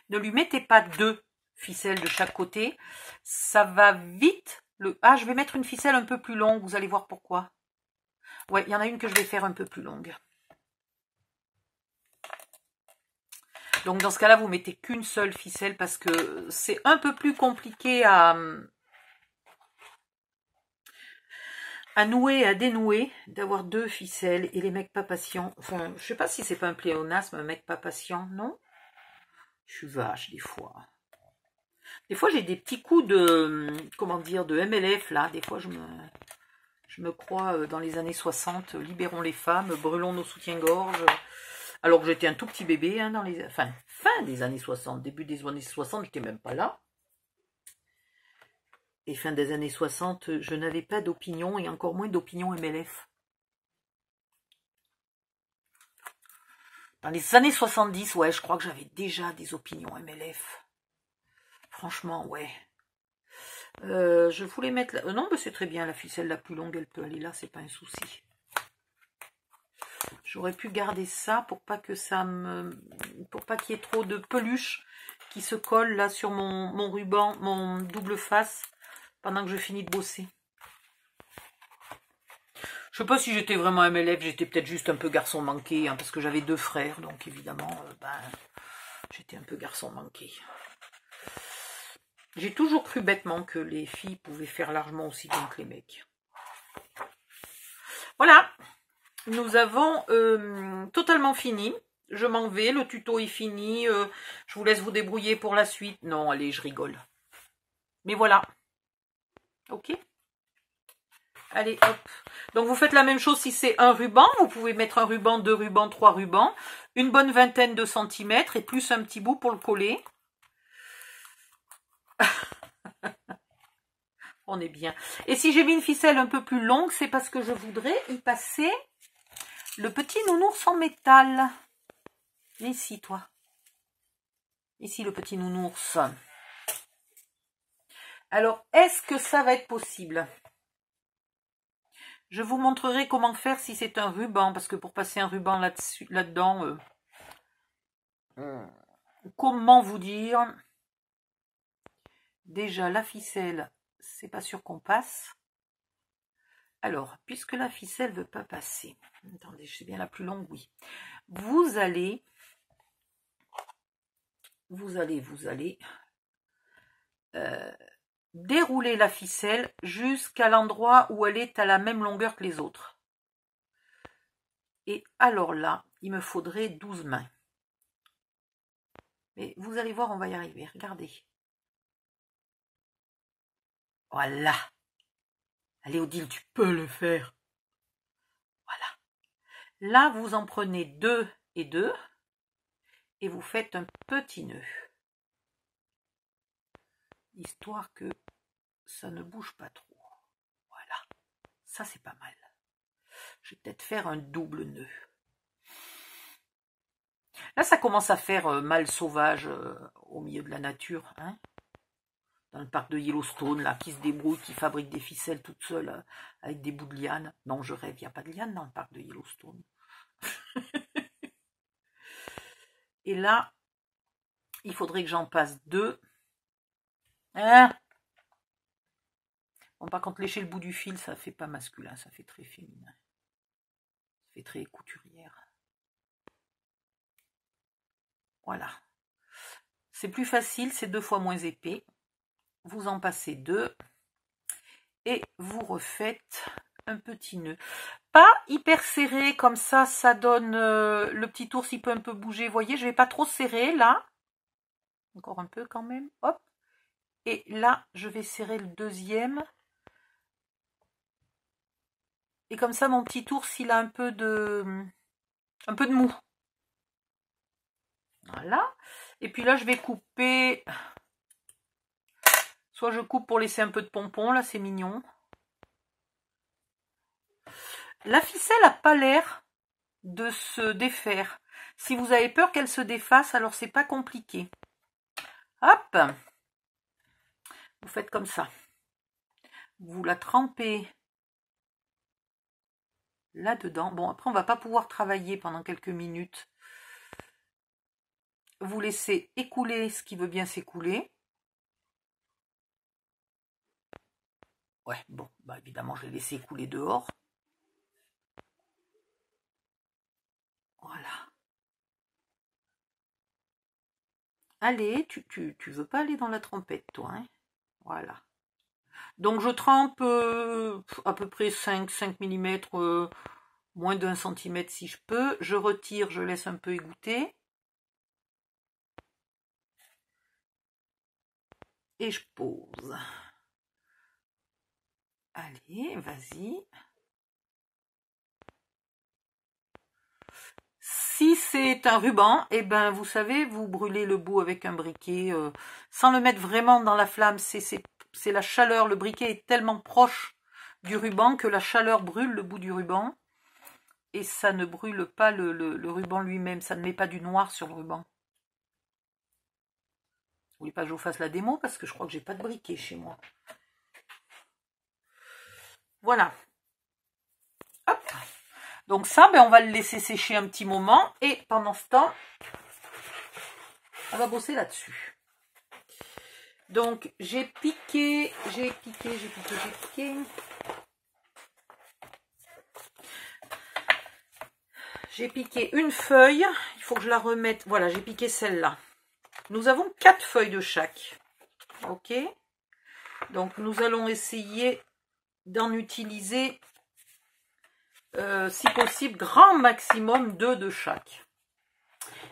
ne lui mettez pas 2 ficelles de chaque côté. Ça va vite. Ah, je vais mettre une ficelle un peu plus longue, vous allez voir pourquoi. Ouais, il y en a une que je vais faire un peu plus longue. Donc dans ce cas-là, vous mettez qu'une seule ficelle parce que c'est un peu plus compliqué à nouer, à dénouer, d'avoir 2 ficelles et les mecs pas patients. Enfin, je sais pas si c'est pas un pléonasme, un mec pas patient, non? Je suis vache des fois. Des fois j'ai des petits coups de, comment dire, de MLF là. Des fois je me crois dans les années 60, libérons les femmes, brûlons nos soutiens-gorge. Alors que j'étais un tout petit bébé, hein, dans les, fin des années 60, début des années 60, j'étais même pas là. Et fin des années 60, je n'avais pas d'opinion, et encore moins d'opinion MLF. Dans les années 70, ouais, je crois que j'avais déjà des opinions MLF. Franchement, ouais. Je voulais mettre... non, mais c'est très bien, la ficelle la plus longue, elle peut aller là, c'est pas un souci. J'aurais pu garder ça pour pas que ça me... pour pas qu'il y ait trop de peluche qui se colle là sur mon ruban, mon double face, pendant que je finis de bosser. Je sais pas si j'étais vraiment MLF, j'étais peut-être juste un peu garçon manqué, hein, parce que j'avais 2 frères, donc évidemment, j'étais un peu garçon manqué. J'ai toujours cru bêtement que les filles pouvaient faire largement aussi bien que les mecs. Voilà, nous avons totalement fini. Je m'en vais, le tuto est fini. Je vous laisse vous débrouiller pour la suite. Non, allez, je rigole. Mais voilà. Ok. Allez, hop. Donc, vous faites la même chose si c'est un ruban. Vous pouvez mettre un ruban, 2 rubans, 3 rubans. Une bonne vingtaine de centimètres et plus un petit bout pour le coller. On est bien. Et si j'ai mis une ficelle un peu plus longue, c'est parce que je voudrais y passer le petit nounours en métal. Ici, toi. Ici, le petit nounours. Alors, est-ce que ça va être possible? Je vous montrerai comment faire si c'est un ruban, parce que pour passer un ruban là-dedans, comment vous dire? Déjà, la ficelle, c'est pas sûr qu'on passe. Alors, puisque la ficelle ne veut pas passer, attendez, je sais bien la plus longue, oui. Vous allez dérouler la ficelle jusqu'à l'endroit où elle est à la même longueur que les autres. Et alors là, il me faudrait 12 mains. Mais vous allez voir, on va y arriver. Regardez. Voilà. Allez, Odile, tu peux le faire. Voilà. Là, vous en prenez 2 et 2. Et vous faites un petit nœud. Histoire que ça ne bouge pas trop. Voilà. Ça, c'est pas mal. Je vais peut-être faire un double nœud. Là, ça commence à faire mâle sauvage au milieu de la nature. Hein, dans le parc de Yellowstone, là, qui se débrouille, qui fabrique des ficelles toute seule avec des bouts de liane. Non, je rêve, il n'y a pas de liane dans le parc de Yellowstone. Et là, il faudrait que j'en passe 2. Hein? Bon, par contre, lécher le bout du fil, ça fait pas masculin, ça fait très féminin. Ça fait très couturière. Voilà. C'est plus facile, c'est 2 fois moins épais. Vous en passez 2 et vous refaites un petit nœud. Pas hyper serré, comme ça, ça donne le petit ours, il peut un peu bouger. Vous voyez, je vais pas trop serrer là. Encore un peu quand même. Hop. Et là, je vais serrer le deuxième. Et comme ça, mon petit ours, il a un peu de mou. Voilà. Et puis là, je vais couper. Soit je coupe pour laisser un peu de pompon, là, c'est mignon. La ficelle n'a pas l'air de se défaire. Si vous avez peur qu'elle se défasse, alors c'est pas compliqué. Hop! Vous faites comme ça. Vous la trempez là-dedans. Bon, après, on va pas pouvoir travailler pendant quelques minutes. Vous laissez écouler ce qui veut bien s'écouler. Ouais, bon, bah évidemment, je l'ai laissé écouler dehors. Voilà. Allez, tu veux pas aller dans la trempette, toi, hein? Voilà. Donc, je trempe à peu près 5 mm, moins d'1 cm si je peux. Je retire, je laisse un peu égoutter. Et je pose. Allez, vas-y. Si c'est un ruban, eh ben, vous savez, vous brûlez le bout avec un briquet, sans le mettre vraiment dans la flamme. C'est la chaleur. Le briquet est tellement proche du ruban que la chaleur brûle le bout du ruban. Et ça ne brûle pas le ruban lui-même. Ça ne met pas du noir sur le ruban. Vous voulez pas que je vous fasse la démo? Parce que je crois que j'ai pas de briquet chez moi. Voilà. Hop. Donc ça, ben, on va le laisser sécher un petit moment. Et pendant ce temps, on va bosser là-dessus. Donc, j'ai piqué une feuille. Il faut que je la remette. Voilà, j'ai piqué celle-là. Nous avons 4 feuilles de chaque. Ok. Donc, nous allons essayer d'en utiliser, si possible, grand maximum 2 de chaque.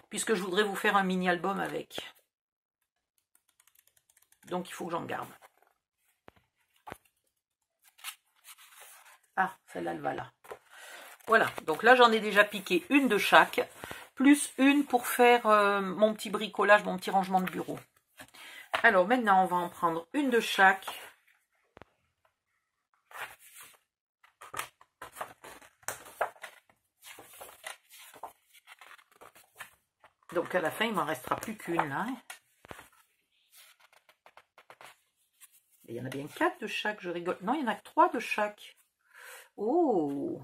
Puisque je voudrais vous faire un mini-album avec. Donc, il faut que j'en garde. Ah, celle-là, elle va là. Voilà, donc là, j'en ai déjà piqué une de chaque, plus une pour faire mon petit bricolage, mon petit rangement de bureau. Alors, maintenant, on va en prendre une de chaque. Donc, à la fin, il m'en restera plus qu'une, là. Il y en a bien 4 de chaque, je rigole. Non, il y en a que 3 de chaque. Oh!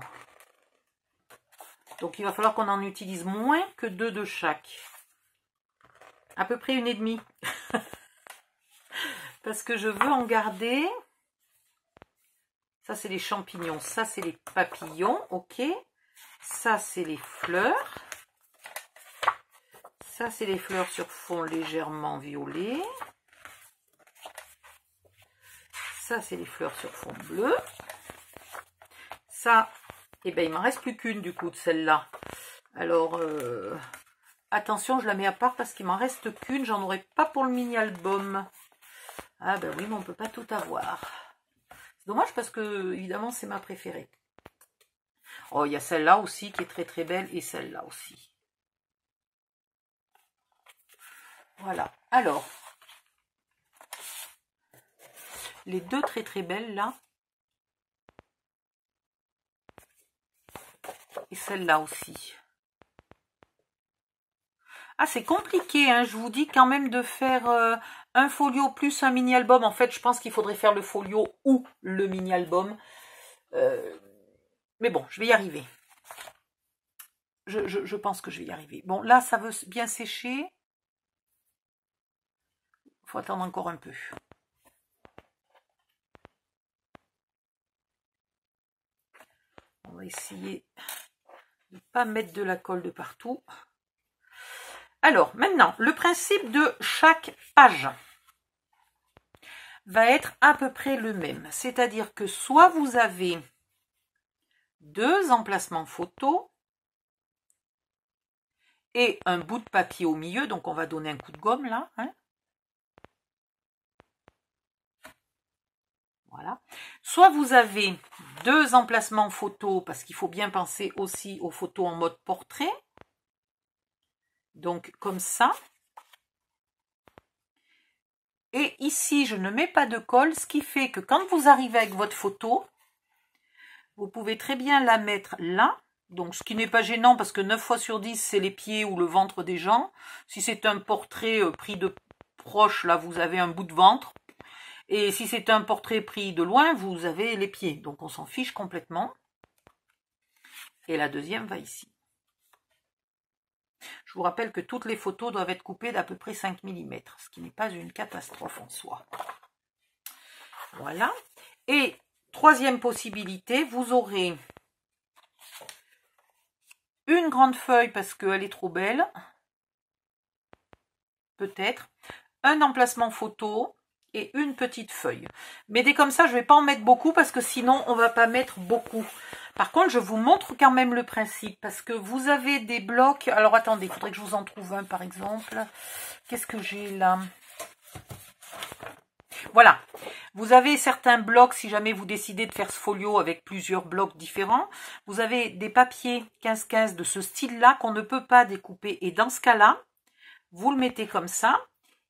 Donc, il va falloir qu'on en utilise moins que 2 de chaque. À peu près 1,5. Parce que je veux en garder. Ça, c'est les champignons. Ça, c'est les papillons. Ok. Ça, c'est les fleurs. Ça, c'est les fleurs sur fond légèrement violet. Ça, c'est les fleurs sur fond bleu. Ça, eh ben, il m'en reste plus qu'une du coup de celle-là. Alors, Attention, je la mets à part parce qu'il m'en reste qu'une. J'en aurai pas pour le mini-album. Ah ben oui, mais on peut pas tout avoir. C'est dommage parce que, évidemment, c'est ma préférée. Oh, il y a celle-là aussi qui est très très belle et celle-là aussi. Voilà. Alors, les deux très très belles là. Et celle-là aussi. Ah, c'est compliqué, hein. Je vous dis quand même de faire un folio plus un mini-album. En fait, je pense qu'il faudrait faire le folio ou le mini-album. Mais bon, je vais y arriver. Je pense que je vais y arriver. Bon, là, ça veut bien sécher. Il faut attendre encore un peu. On va essayer de ne pas mettre de la colle de partout. Alors, maintenant, le principe de chaque page va être à peu près le même. C'est-à-dire que soit vous avez deux emplacements photos et un bout de papier au milieu, donc on va donner un coup de gomme là. Hein. Voilà. Soit vous avez deux emplacements photos, parce qu'il faut bien penser aussi aux photos en mode portrait. Donc comme ça. Et ici, je ne mets pas de colle, ce qui fait que quand vous arrivez avec votre photo, vous pouvez très bien la mettre là. Donc, ce qui n'est pas gênant parce que 9 fois sur 10, c'est les pieds ou le ventre des gens. Si c'est un portrait pris de proche, là, vous avez un bout de ventre. Et si c'est un portrait pris de loin, vous avez les pieds. Donc, on s'en fiche complètement. Et la deuxième va ici. Je vous rappelle que toutes les photos doivent être coupées d'à peu près 5 mm, ce qui n'est pas une catastrophe en soi. Voilà. Et troisième possibilité, vous aurez une grande feuille parce qu'elle est trop belle, peut-être, un emplacement photo et une petite feuille. Mais dès comme ça, je ne vais pas en mettre beaucoup parce que sinon, on ne va pas mettre beaucoup. Par contre, je vous montre quand même le principe parce que vous avez des blocs. Alors, attendez, il faudrait que je vous en trouve un, par exemple. Qu'est-ce que j'ai là? Voilà. Vous avez certains blocs, si jamais vous décidez de faire ce folio avec plusieurs blocs différents. Vous avez des papiers 15-15 de ce style-là qu'on ne peut pas découper. Et dans ce cas-là, vous le mettez comme ça.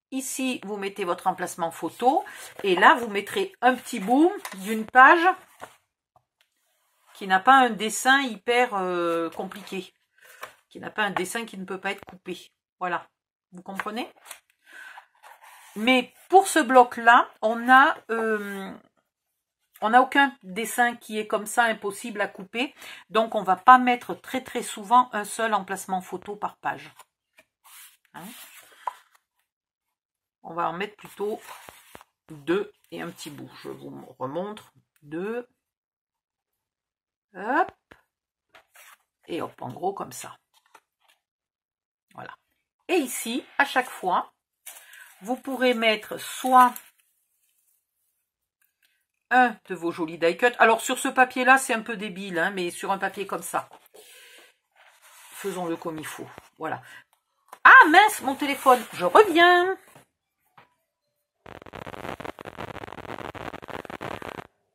Ici, vous mettez votre emplacement photo. Et là, vous mettrez un petit bout d'une page qui n'a pas un dessin hyper compliqué. Qui n'a pas un dessin qui ne peut pas être coupé. Voilà. Vous comprenez? Mais pour ce bloc-là, on n'a aucun dessin qui est comme ça, impossible à couper. Donc, on ne va pas mettre très très souvent un seul emplacement photo par page. Hein? On va en mettre plutôt 2 et un petit bout. Je vous remontre. 2. Hop. Et hop, en gros comme ça. Voilà. Et ici, à chaque fois, vous pourrez mettre soit un de vos jolis die cut. Alors sur ce papier-là, c'est un peu débile, hein, mais sur un papier comme ça. Faisons-le comme il faut. Voilà. Ah mince, mon téléphone, je reviens.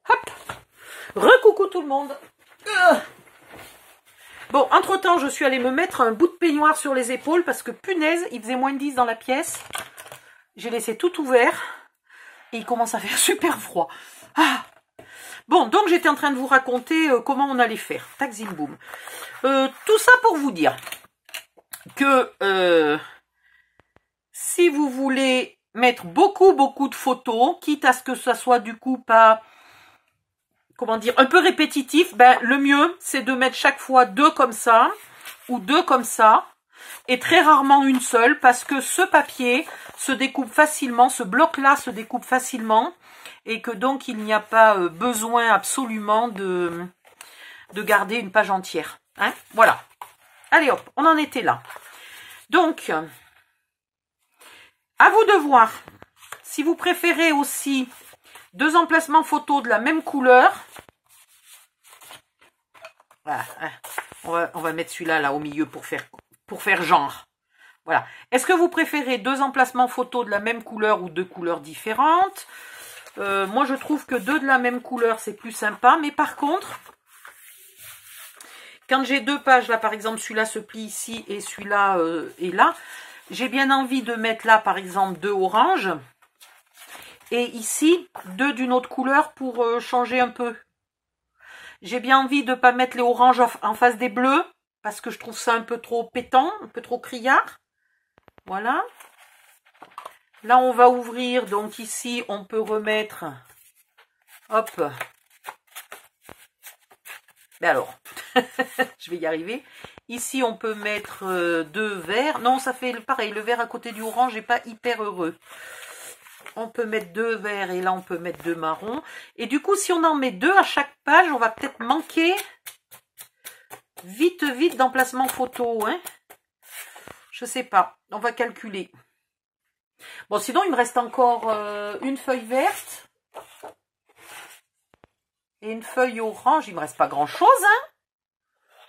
Hop. Recoucou tout le monde. Bon, entre-temps, je suis allée me mettre un bout de peignoir sur les épaules parce que punaise, il faisait moins de 10 dans la pièce. J'ai laissé tout ouvert et il commence à faire super froid. Ah. Bon, donc j'étais en train de vous raconter comment on allait faire. Tac, zim, boum. Tout ça pour vous dire que si vous voulez mettre beaucoup de photos, quitte à ce que ça soit du coup pas, comment dire, un peu répétitif, ben le mieux c'est de mettre chaque fois 2 comme ça ou 2 comme ça et très rarement une seule parce que ce papier se découpe facilement, ce bloc là se découpe facilement et que donc il n'y a pas besoin absolument de garder une page entière. Hein, voilà. Allez hop, on en était là. Donc, à vous de voir si vous préférez aussi 2 emplacements photos de la même couleur. Voilà, on va mettre celui-là là au milieu pour faire genre. Voilà. Est-ce que vous préférez 2 emplacements photos de la même couleur ou 2 couleurs différentes? Moi, je trouve que 2 de la même couleur, c'est plus sympa. Mais par contre, quand j'ai 2 pages, là, par exemple, celui-là se plie ici et celui-là est là, j'ai bien envie de mettre là, par exemple, 2 oranges. Et ici, 2 d'une autre couleur pour changer un peu. J'ai bien envie de ne pas mettre les oranges en face des bleus, parce que je trouve ça un peu trop pétant, un peu trop criard. Voilà. Là, on va ouvrir. Donc ici, on peut remettre... Hop. Mais alors, je vais y arriver. Ici, on peut mettre 2 verts. Non, ça fait pareil. Le vert à côté du orange n'est pas hyper heureux. On peut mettre 2 verts et là, on peut mettre 2 marrons. Et du coup, si on en met 2 à chaque page, on va peut-être manquer vite d'emplacement photo. Hein. Je sais pas. On va calculer. Bon, sinon, il me reste encore une feuille verte et une feuille orange. Il me reste pas grand-chose. Hein.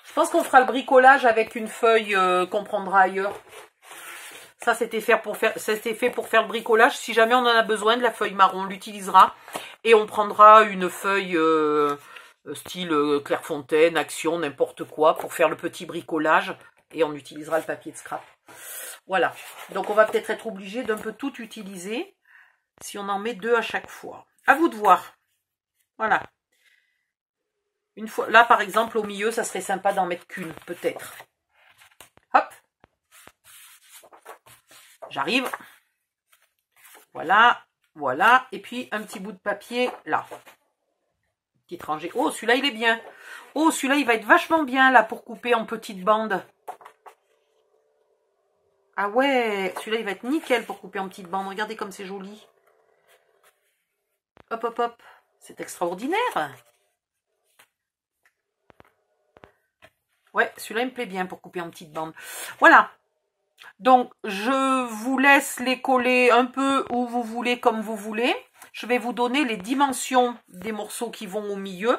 Je pense qu'on fera le bricolage avec une feuille qu'on prendra ailleurs. Ça, c'était fait pour faire le bricolage. Si jamais on en a besoin de la feuille marron, on l'utilisera. Et on prendra une feuille style Clairefontaine, Action, n'importe quoi, pour faire le petit bricolage. Et on utilisera le papier de scrap. Voilà. Donc, on va peut-être être obligé d'un peu tout utiliser. Si on en met 2 à chaque fois. À vous de voir. Voilà. Une fois, là, par exemple, au milieu, ça serait sympa d'en mettre qu'une, peut-être. Hop. J'arrive. Voilà, voilà. Et puis, un petit bout de papier, là. Petite rangée. Oh, celui-là, il est bien. Oh, celui-là, il va être vachement bien, là, pour couper en petites bandes. Ah ouais, celui-là, il va être nickel pour couper en petites bandes. Regardez comme c'est joli. Hop, hop, hop. C'est extraordinaire. Ouais, celui-là, il me plaît bien pour couper en petites bandes. Voilà. Donc, je vous laisse les coller un peu où vous voulez, comme vous voulez. Je vais vous donner les dimensions des morceaux qui vont au milieu.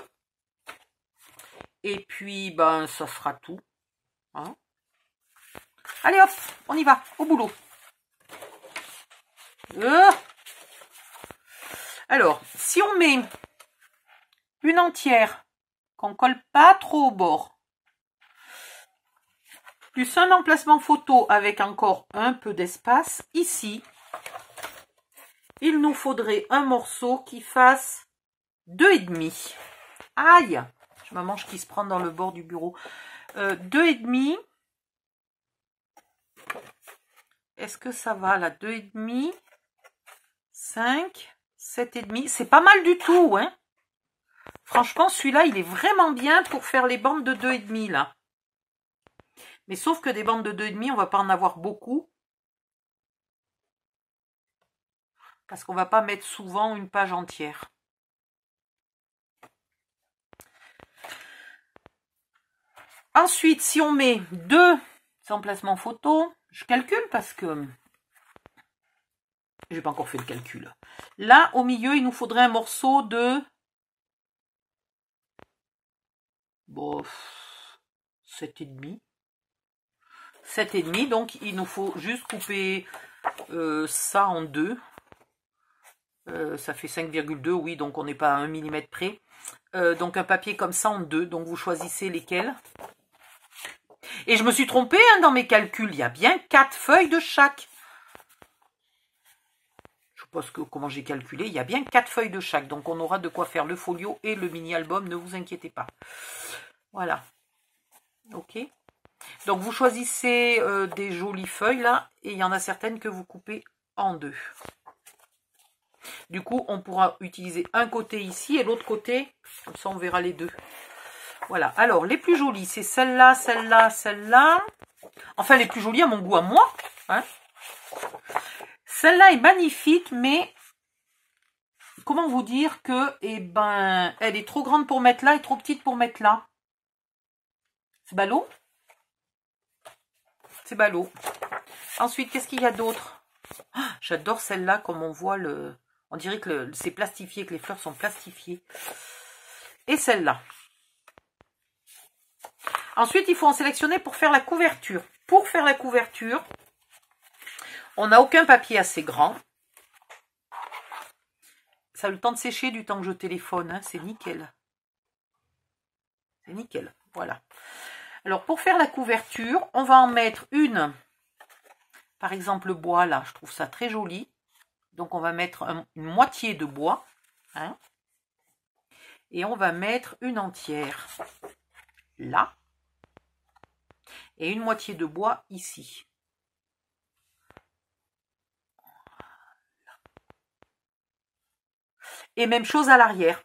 Et puis, ben, ça sera tout. Hein. Allez, hop, on y va, au boulot. Alors, si on met une entière, qu'on colle pas trop au bord, plus un emplacement photo avec encore un peu d'espace, ici, il nous faudrait un morceau qui fasse 2,5. Aïe, je me mange qui se prend dans le bord du bureau. 2,5. Est-ce que ça va là? 2,5, 5, 7,5. C'est pas mal du tout, hein? Franchement, celui-là, il est vraiment bien pour faire les bandes de 2,5 là. Mais sauf que des bandes de 2,5, on va pas en avoir beaucoup. Parce qu'on va pas mettre souvent une page entière. Ensuite, si on met 2 emplacements photo, je calcule parce que j'ai pas encore fait le calcul. Là, au milieu, il nous faudrait un morceau de... Bon, 7,5. 7,5, donc il nous faut juste couper ça en 2. Ça fait 5,2, oui, donc on n'est pas à 1 mm près. Donc un papier comme ça en 2, donc vous choisissez lesquels. Et je me suis trompée hein, dans mes calculs, il y a bien 4 feuilles de chaque. Je ne sais pas comment j'ai calculé, il y a bien 4 feuilles de chaque. Donc on aura de quoi faire le folio et le mini-album, ne vous inquiétez pas. Voilà. Ok. Donc vous choisissez des jolies feuilles là, et il y en a certaines que vous coupez en 2. Du coup, on pourra utiliser un côté ici et l'autre côté, comme ça on verra les deux. Voilà, alors les plus jolies, c'est celle-là, celle-là, celle-là. Enfin, les plus jolies à mon goût, à moi. Hein. Celle-là est magnifique, mais comment vous dire que, eh ben, elle est trop grande pour mettre là et trop petite pour mettre là. C'est ballot. C'est ballot. Ensuite, qu'est-ce qu'il y a d'autre? Ah, j'adore celle-là, comme on voit le... On dirait que c'est plastifié, que les fleurs sont plastifiées. Et celle-là. Ensuite, il faut en sélectionner pour faire la couverture. Pour faire la couverture, On n'a aucun papier assez grand. Ça a le temps de sécher du temps que je téléphone, hein, c'est nickel. C'est nickel, voilà. Alors pour faire la couverture, on va en mettre une, par exemple le bois là, je trouve ça très joli. Donc on va mettre une moitié de bois, hein, et on va mettre une entière là, et une moitié de bois ici. Et même chose à l'arrière.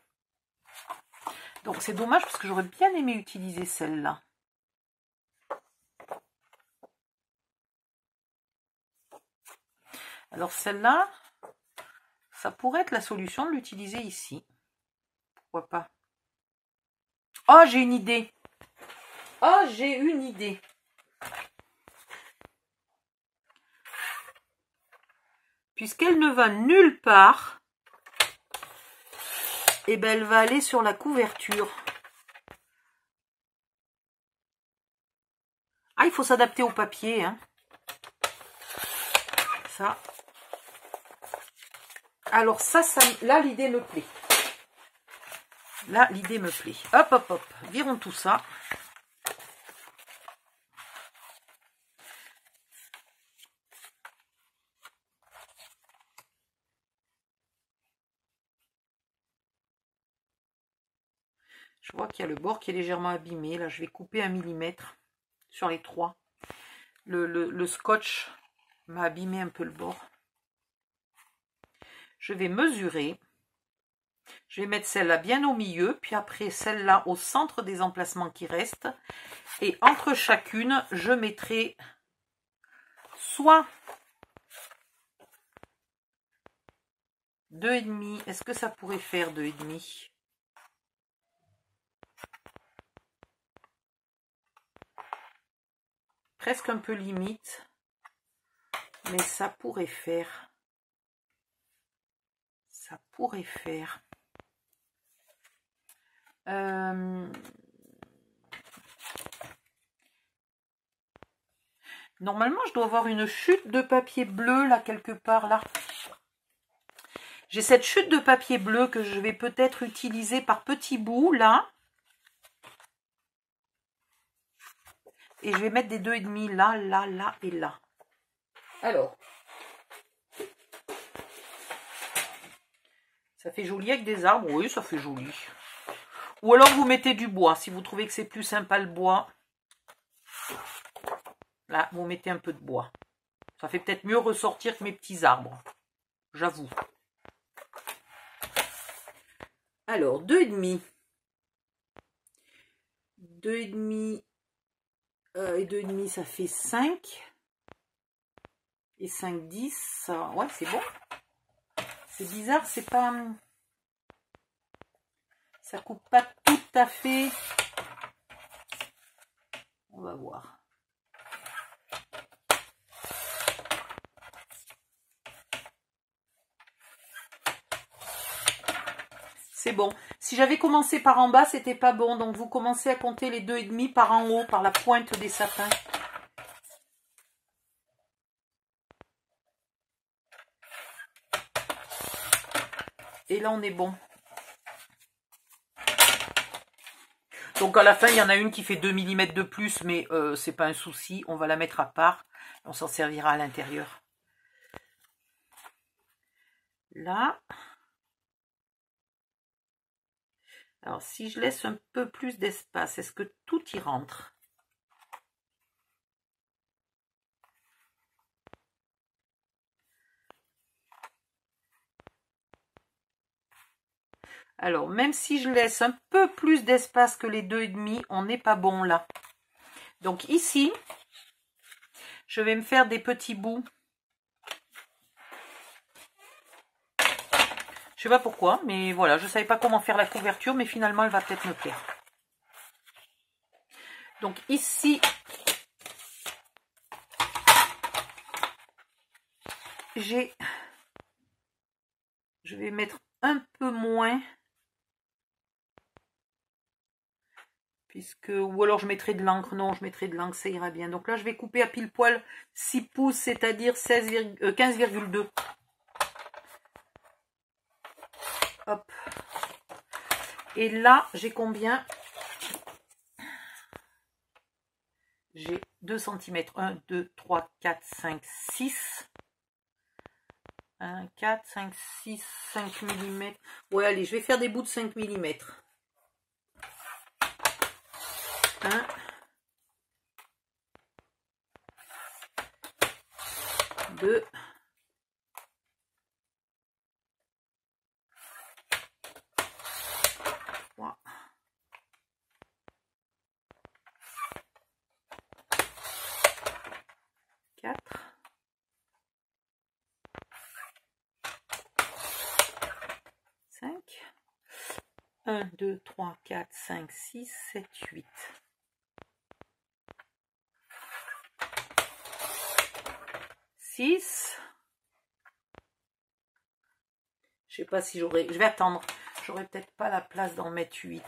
Donc c'est dommage parce que j'aurais bien aimé utiliser celle-là. Alors celle-là, ça pourrait être la solution de l'utiliser ici. Pourquoi pas? Oh, j'ai une idée. Oh, j'ai une idée. Puisqu'elle ne va nulle part, et ben elle va aller sur la couverture. Ah, il faut s'adapter au papier, hein. Ça. Alors ça là, l'idée me plaît. Là, l'idée me plaît. Hop, hop, hop. Virons tout ça. Je vois qu'il y a le bord qui est légèrement abîmé. Là, je vais couper 1 millimètre sur les 3. Le scotch m'a abîmé un peu le bord. Je vais mesurer. Je vais mettre celle-là bien au milieu, puis après celle-là au centre des emplacements qui restent. Et entre chacune, je mettrai soit 2,5. Est-ce que ça pourrait faire 2,5? Presque un peu limite, mais ça pourrait faire. Ça pourrait faire. Normalement, je dois avoir une chute de papier bleu là quelque part là. J'ai cette chute de papier bleu que je vais peut-être utiliser par petits bouts là. Et je vais mettre des 2,5 là, là, là et là. Alors. Ça fait joli avec des arbres. Oui, ça fait joli. Ou alors vous mettez du bois. Si vous trouvez que c'est plus sympa le bois. Là, vous mettez un peu de bois. Ça fait peut-être mieux ressortir que mes petits arbres. J'avoue. Alors, 2,5. 2,5 et 2,5, ça fait 5. Et 5, 10. Ouais, c'est bon. C'est bizarre, c'est pas... Ça coupe pas tout à fait. On va voir. C'est bon. Si j'avais commencé par en bas, c'était pas bon. Donc vous commencez à compter les 2,5 par en haut, par la pointe des sapins. Et là, on est bon. Donc à la fin, il y en a une qui fait 2 mm de plus, mais c'est pas un souci. On va la mettre à part. On s'en servira à l'intérieur. Là. Alors, si je laisse un peu plus d'espace, est-ce que tout y rentre? Alors, même si je laisse un peu plus d'espace que les 2,5, on n'est pas bon là. Donc ici, je vais me faire des petits bouts. Je sais pas pourquoi, mais voilà, je ne savais pas comment faire la couverture, mais finalement, elle va peut-être me plaire. Donc ici, je vais mettre un peu moins. puisque, ou alors je mettrai de l'encre. Non, je mettrai de l'encre, ça ira bien. Donc là, je vais couper à pile poil 6 pouces, c'est-à-dire 15,2. Hop. Et là, j'ai combien? J'ai 2 cm. 1, 2, 3, 4, 5, 6. 1, 4, 5, 6, 5 mm. Ouais, allez, je vais faire des bouts de 5 mm. 1, 2, 3, 4, 5, 1, 2, 3, 4, 5, 6, 7, 8. 6. Je sais pas si j'aurai... Je vais attendre. J'aurai peut-être pas la place d'en mettre 8.